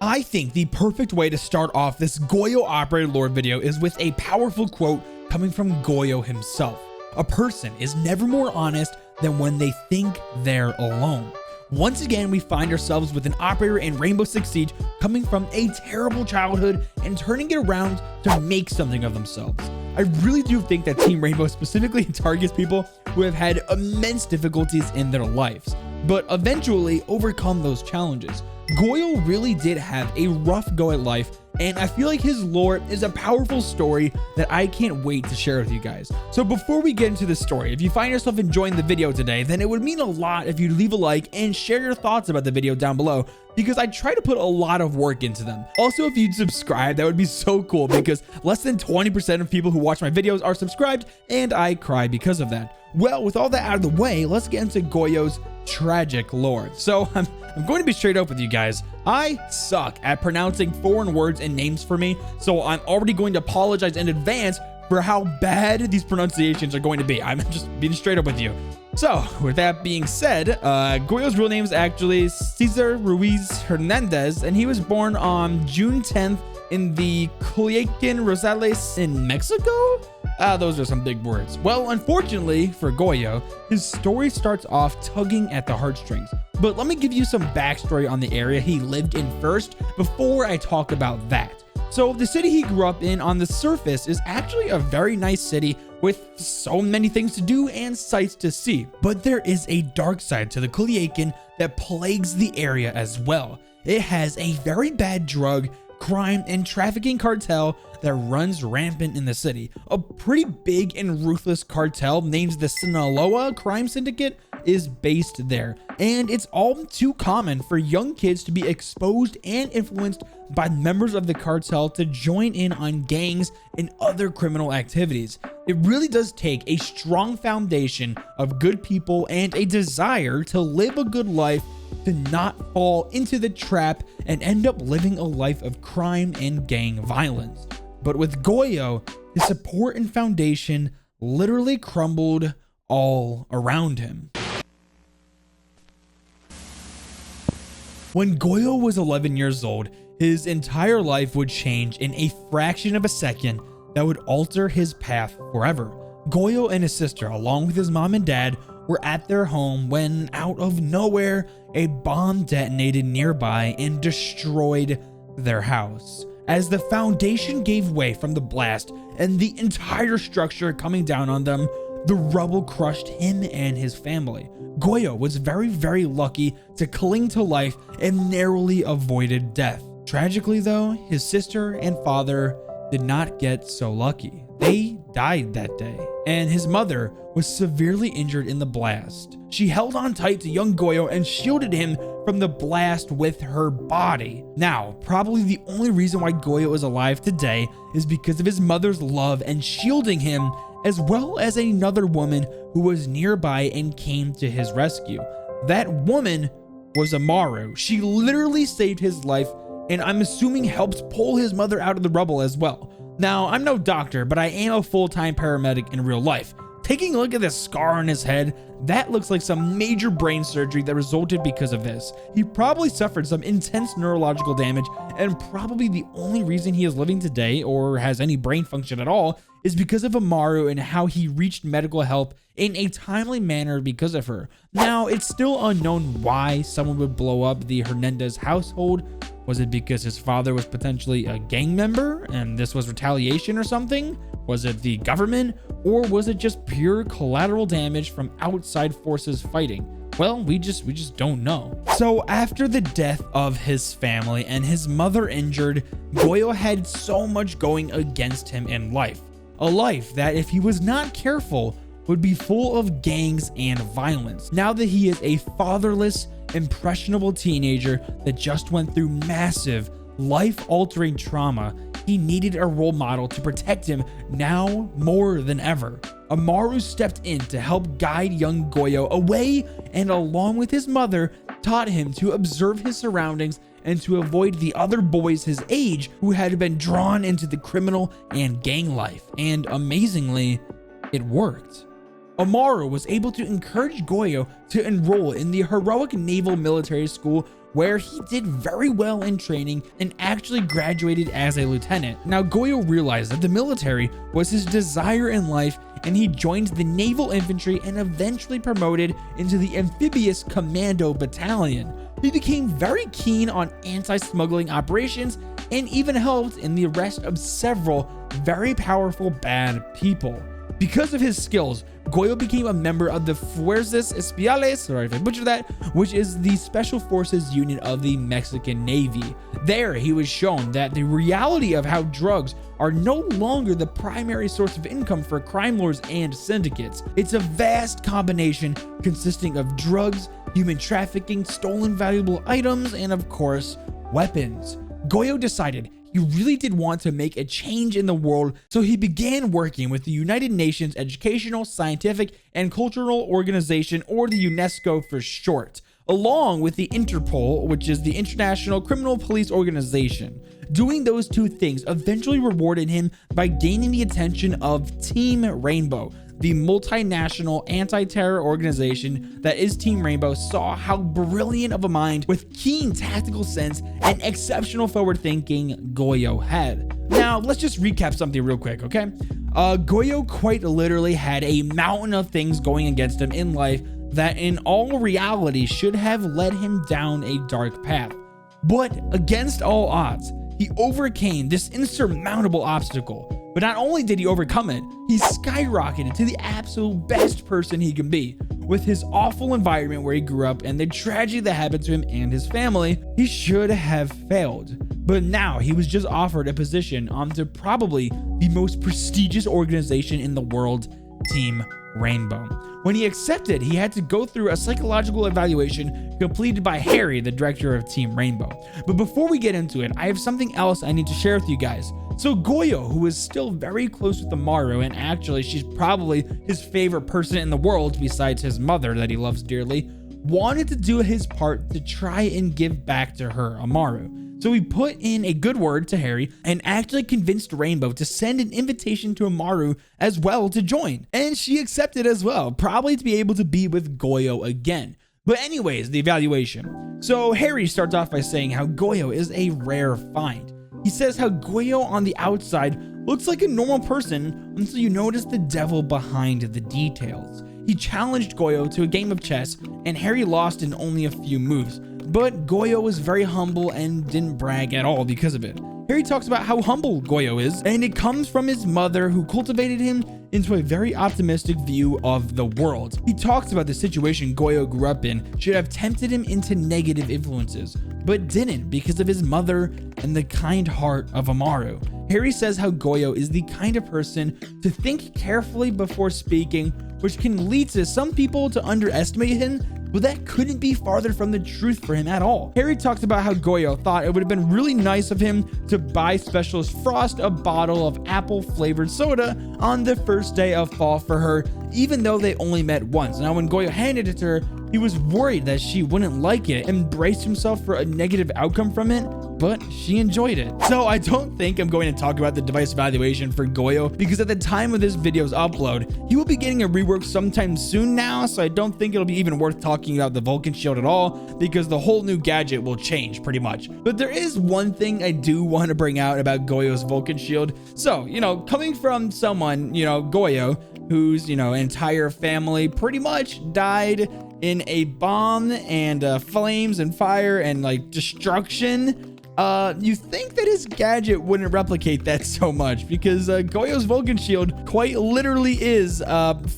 I think the perfect way to start off this Goyo operated lore video is with a powerful quote coming from Goyo himself. A person is never more honest than when they think they're alone. Once again, we find ourselves with an operator in Rainbow Six Siege coming from a terrible childhood and turning it around to make something of themselves. I really do think that Team Rainbow specifically targets people who have had immense difficulties in their lives, but eventually overcome those challenges. Goyo really did have a rough go at life, and I feel like his lore is a powerful story that I can't wait to share with you guys. So before we get into the story, if you find yourself enjoying the video today, then it would mean a lot if you leave a like and share your thoughts about the video down below, because I try to put a lot of work into them. Also, if you'd subscribe, that would be so cool, because less than 20% of people who watch my videos are subscribed, and I cry because of that. Well, with all that out of the way, let's get into Goyo's tragic lore. So I'm going to be straight up with you guys. I suck at pronouncing foreign words and names for me, so I'm already going to apologize in advance for how bad these pronunciations are going to be. I'm just being straight up with you. So with that being said, Goyo's real name is actually Cesar Ruiz Hernandez, and he was born on June 10th in the Culiacan Rosales in Mexico. Those are some big words. Well, unfortunately for Goyo, his story starts off tugging at the heartstrings. But let me give you some backstory on the area he lived in first before I talk about that. So the city he grew up in on the surface is actually a very nice city with so many things to do and sights to see. But there is a dark side to the Culiacan that plagues the area as well. It has a very bad drug, crime, and trafficking cartel that runs rampant in the city. A pretty big and ruthless cartel named the Sinaloa crime syndicate is based there, and it's all too common for young kids to be exposed and influenced by members of the cartel to join in on gangs and other criminal activities. It really does take a strong foundation of good people and a desire to live a good life to not fall into the trap and end up living a life of crime and gang violence. But with Goyo, his support and foundation literally crumbled all around him. When Goyo was 11 years old, his entire life would change in a fraction of a second that would alter his path forever. Goyo and his sister, along with his mom and dad, were at their home when, out of nowhere, a bomb detonated nearby and destroyed their house. As the foundation gave way from the blast and the entire structure coming down on them, the rubble crushed him and his family. Goyo was very lucky to cling to life and narrowly avoided death. Tragically though, his sister and father did not get so lucky. They died that day, and his mother was severely injured in the blast. She held on tight to young Goyo and shielded him from the blast with her body. Now, probably the only reason why Goyo is alive today is because of his mother's love and shielding him, as well as another woman who was nearby and came to his rescue. That woman was Amaru. She literally saved his life, and I'm assuming helped pull his mother out of the rubble as well. Now, I'm no doctor, but I am a full-time paramedic in real life. Taking a look at this scar on his head, that looks like some major brain surgery that resulted because of this. He probably suffered some intense neurological damage, and probably the only reason he is living today or has any brain function at all is because of Amaru and how he reached medical help in a timely manner because of her. Now, it's still unknown why someone would blow up the Hernandez household. Was it because his father was potentially a gang member and this was retaliation or something? Was it the government, or was it just pure collateral damage from outside forces fighting? Well, we just don't know. So after the death of his family and his mother injured, Goyo had so much going against him in life. A life that, if he was not careful, would be full of gangs and violence. Now that he is a fatherless, impressionable teenager that just went through massive, life-altering trauma, he needed a role model to protect him now more than ever. Amaru stepped in to help guide young Goyo away, and along with his mother, taught him to observe his surroundings and to avoid the other boys his age who had been drawn into the criminal and gang life. And amazingly, it worked. Amaru was able to encourage Goyo to enroll in the heroic naval military school where he did very well in training and actually graduated as a lieutenant. Now, Goyo realized that the military was his desire in life, and he joined the naval infantry and eventually promoted into the Amphibious Commando Battalion. He became very keen on anti-smuggling operations and even helped in the arrest of several very powerful bad people. Because of his skills, Goyo became a member of the Fuerzas Especiales, sorry if I butchered that, which is the Special Forces unit of the Mexican Navy. There, he was shown that the reality of how drugs are no longer the primary source of income for crime lords and syndicates. It's a vast combination consisting of drugs, human trafficking, stolen valuable items, and of course, weapons. Goyo decided he really did want to make a change in the world, so he began working with the United Nations Educational, Scientific, and Cultural Organization, or the UNESCO for short, along with the Interpol, which is the International Criminal Police Organization. Doing those two things eventually rewarded him by gaining the attention of Team Rainbow. The multinational anti-terror organization that is Team Rainbow saw how brilliant of a mind with keen tactical sense and exceptional forward thinking Goyo had. Now, let's just recap something real quick, okay? Goyo quite literally had a mountain of things going against him in life that in all reality should have led him down a dark path. But against all odds, he overcame this insurmountable obstacle. But not only did he overcome it, he skyrocketed to the absolute best person he can be. With his awful environment where he grew up and the tragedy that happened to him and his family, he should have failed. But now he was just offered a position onto probably the most prestigious organization in the world, Team Rainbow. When he accepted, he had to go through a psychological evaluation completed by Harry, the director of Team Rainbow. But before we get into it, I have something else I need to share with you guys. So Goyo, who is still very close with Amaru, and actually she's probably his favorite person in the world besides his mother that he loves dearly, wanted to do his part to try and give back to her, Amaru. So he put in a good word to Harry and actually convinced Rainbow to send an invitation to Amaru as well to join. And she accepted as well, probably to be able to be with Goyo again. But anyways, the evaluation. So Harry starts off by saying how Goyo is a rare find. He says how Goyo on the outside looks like a normal person until you notice the devil behind the details. He challenged Goyo to a game of chess and Harry lost in only a few moves. But Goyo was very humble and didn't brag at all because of it. Harry talks about how humble Goyo is, and it comes from his mother who cultivated him into a very optimistic view of the world. He talks about the situation Goyo grew up in should have tempted him into negative influences, but didn't because of his mother and the kind heart of Amaru. Harry says how Goyo is the kind of person to think carefully before speaking, which can lead to some people to underestimate him, but that couldn't be farther from the truth for him at all. Harry talks about how Goyo thought it would have been really nice of him to buy Specialist Frost a bottle of apple flavored soda on the first day of fall for her, even though they only met once. Now, when Goyo handed it to her, he was worried that she wouldn't like it and braced himself for a negative outcome from it, but she enjoyed it. So I don't think I'm going to talk about the device evaluation for Goyo because at the time of this video's upload, he will be getting a rework sometime soon now, so I don't think it'll be even worth talking about the Vulcan shield at all because the whole new gadget will change pretty much. But there is one thing I do want to bring out about Goyo's Vulcan shield. So, coming from someone, Goyo, whose, entire family pretty much died in a bomb and flames and fire and destruction, you think that his gadget wouldn't replicate that so much because Goyo's Vulcan shield quite literally is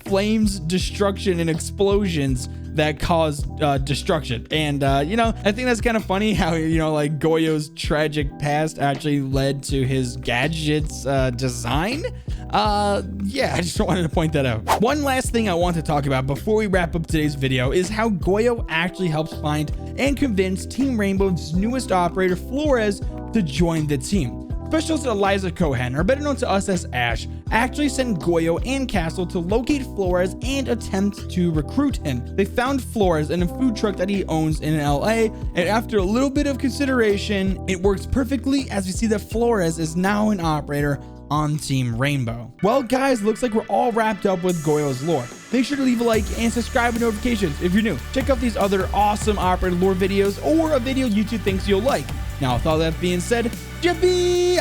flames, destruction, and explosions that cause destruction. And I think that's kind of funny how Goyo's tragic past actually led to his gadget's design. Yeah, I just wanted to point that out. One last thing I want to talk about before we wrap up today's video is how Goyo actually helps find and convince Team Rainbow's newest operator, Flores, to join the team. Specialist Eliza Cohen, or better known to us as Ash, actually sent Goyo and Castle to locate Flores and attempt to recruit him. They found Flores in a food truck that he owns in LA, and after a little bit of consideration, it works perfectly as we see that Flores is now an operator on Team Rainbow. Well guys, looks like we're all wrapped up with Goyo's lore. Make sure to leave a like and subscribe with notifications if you're new. Check out these other awesome operator lore videos or a video YouTube thinks you'll like. Now, with all that being said, Jiffy!